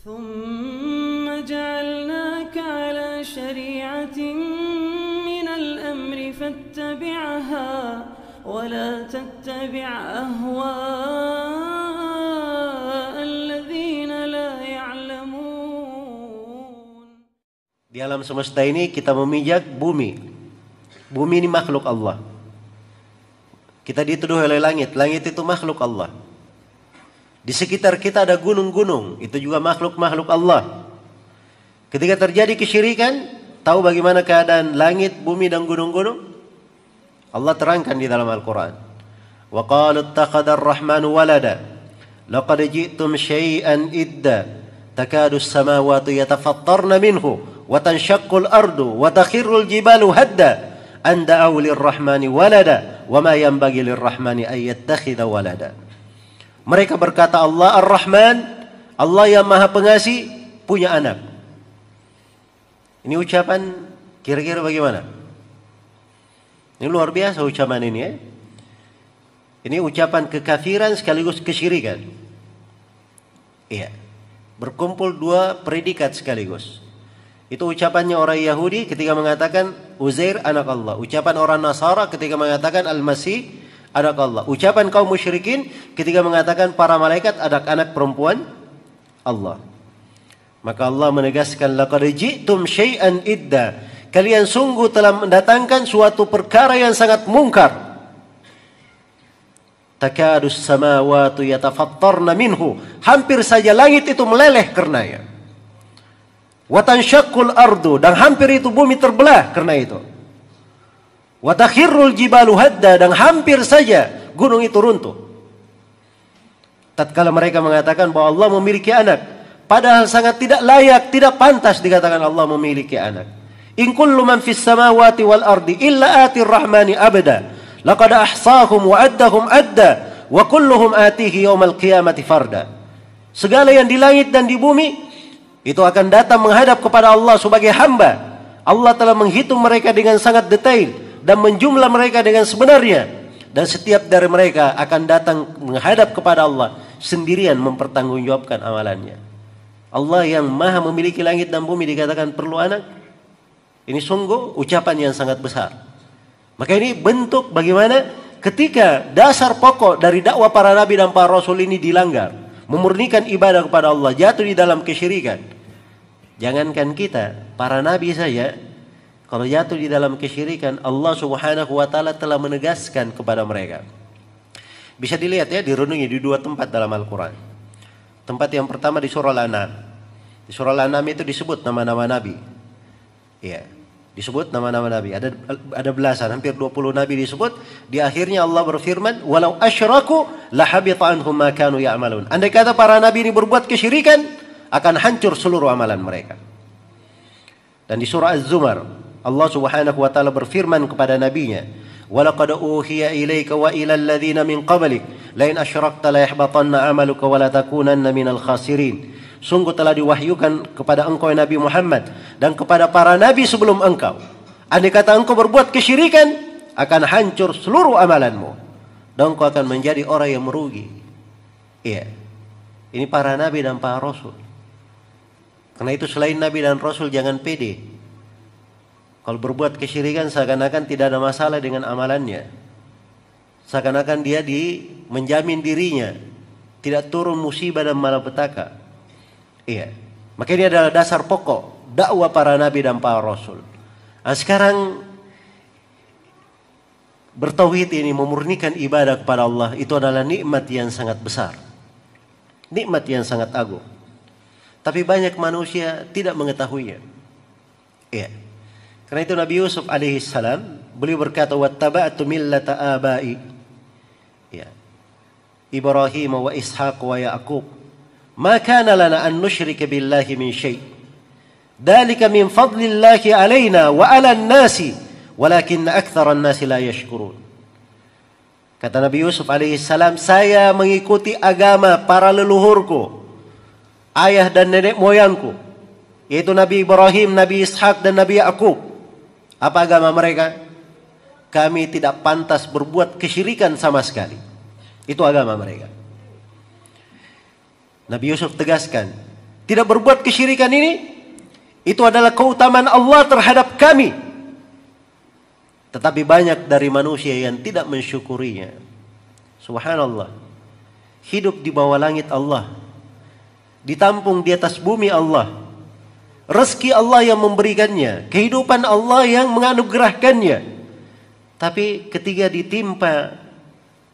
ثم جعلناك على شريعة من الأمر فاتبعها ولا تتبع أهواء الذين لا يعلمون. Di alam semesta ini kita memijak bumi. Bumi ini makhluk Allah. Kita dituduh oleh langit. Langit itu makhluk Allah. Di sekitar kita ada gunung-gunung, itu juga makhluk-makhluk Allah. Ketika terjadi kesyirikan, tahu bagaimana keadaan langit, bumi dan gunung-gunung? Allah terangkan di dalam Al-Quran. Wa qalu ittakhadha ar-rahmanu walada laqad ji'tum syai'an idda takadu as-samawati yatafattarna minhu wa tanshaqqu al-ardu wa takhirru al-jibalu hadda an da'u lir-rahmani walada wa ma yanbaghi lir-rahmani ay yattakhidha walada. Mereka berkata Allah Ar-Rahman, Allah yang Maha Pengasih, punya anak. Ini ucapan kira-kira bagaimana? Ini luar biasa ucapan ini ya. Ini ucapan kekafiran sekaligus kesyirikan. Iya. Berkumpul dua predikat sekaligus. Itu ucapannya orang Yahudi ketika mengatakan Uzair anak Allah. Ucapan orang Nasara ketika mengatakan Al-Masih anak Allah. Ucapan kaum musyrikin ketika mengatakan para malaikat anak-anak perempuan Allah. Maka Allah menegaskan laqad ji'tum syai'an idda. Kalian sungguh telah mendatangkan suatu perkara yang sangat mungkar. Takadus samawati yatafattarna minhu. Hampir saja langit itu meleleh karenanya. Wa tanshaqqul ardu, dan hampir itu bumi terbelah karena itu. Wa takhirrul jibalu hadda, dan hampir saja gunung itu runtuh. Tatkala mereka mengatakan bahwa Allah memiliki anak, padahal sangat tidak layak, tidak pantas dikatakan Allah memiliki anak. In kullu man fis samawati wal ardi illa atir rahmani abada. Laqad ahsahum wa addahum adda wa kulluhum atihi yaumal qiyamati farda. Segala yang di langit dan di bumi itu akan datang menghadap kepada Allah sebagai hamba. Allah telah menghitung mereka dengan sangat detail dan menjumlah mereka dengan sebenarnya, dan setiap dari mereka akan datang menghadap kepada Allah sendirian mempertanggungjawabkan amalannya. Allah yang Maha memiliki langit dan bumi dikatakan perlu anak. Ini sungguh ucapan yang sangat besar. Maka ini bentuk bagaimana ketika dasar pokok dari dakwah para nabi dan para rasul ini dilanggar, memurnikan ibadah kepada Allah, jatuh di dalam kesyirikan. Jangankan kita, para nabi saja kalau jatuh di dalam kesyirikan, Allah Subhanahu wa taala telah menegaskan kepada mereka. Bisa dilihat ya, direnungi di dua tempat dalam Al-Qur'an. Tempat yang pertama di surah Al-An'am. Di surah Al-An'am itu disebut nama-nama nabi. Iya, disebut nama-nama nabi. Ada belasan, hampir 20 nabi disebut. Di akhirnya Allah berfirman, "Walau asyraku lahabita anhum ma kanu ya'malun." Andai kata para nabi ini berbuat kesyirikan, akan hancur seluruh amalan mereka. Dan di surah Az-Zumar, Allah Subhanahu wa taala berfirman kepada nabinya, "Wa laqad uhiya ilaika wa ilal ladzina min qablik la in asyrakta la yahbatanna 'amaluka wa la takunanna minal khasirin." Sungguh telah diwahyukan kepada engkau Nabi Muhammad dan kepada para nabi sebelum engkau, andai kata engkau berbuat kesyirikan, akan hancur seluruh amalanmu dan engkau akan menjadi orang yang merugi. Iya. Ini para nabi dan para rasul. Karena itu selain nabi dan rasul jangan pede. Kalau berbuat kesyirikan seakan-akan tidak ada masalah dengan amalannya. Seakan-akan dia menjamin dirinya tidak turun musibah dan malapetaka. Iya. Maka ini adalah dasar pokok dakwah para nabi dan para rasul. Nah, sekarang bertauhid ini, memurnikan ibadah kepada Allah, itu adalah nikmat yang sangat besar. Nikmat yang sangat agung. Tapi banyak manusia tidak mengetahuinya. Iya. Karena itu Nabi Yusuf alaihissalam, beliau berkata, "Wattaba'tu millata abai." Ya. Ibrahim wa Ishaq wa Ya'qub. Ma kana lana an nusyrika billahi min syai'. Dzalika min fadlillahi alaina wa 'alan nasi, walakinna aktsaran nasi la yashkurun. Kata Nabi Yusuf alaihissalam, saya mengikuti agama para leluhurku, ayah dan nenek moyangku, yaitu Nabi Ibrahim, Nabi Ishaq dan Nabi Ya'qub. Apa agama mereka? Kami tidak pantas berbuat kesyirikan sama sekali. Itu agama mereka. Nabi Yusuf tegaskan, tidak berbuat kesyirikan ini, itu adalah keutamaan Allah terhadap kami. Tetapi banyak dari manusia yang tidak mensyukurinya. Subhanallah. Hidup di bawah langit Allah, ditampung di atas bumi Allah, rezeki Allah yang memberikannya, kehidupan Allah yang menganugerahkannya. Tapi ketika ditimpa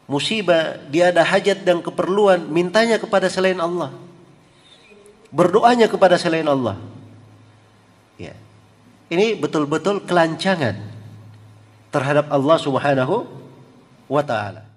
musibah, dia ada hajat dan keperluan, mintanya kepada selain Allah, berdoanya kepada selain Allah. Ya. Ini betul-betul kelancangan terhadap Allah Subhanahu wa ta'ala.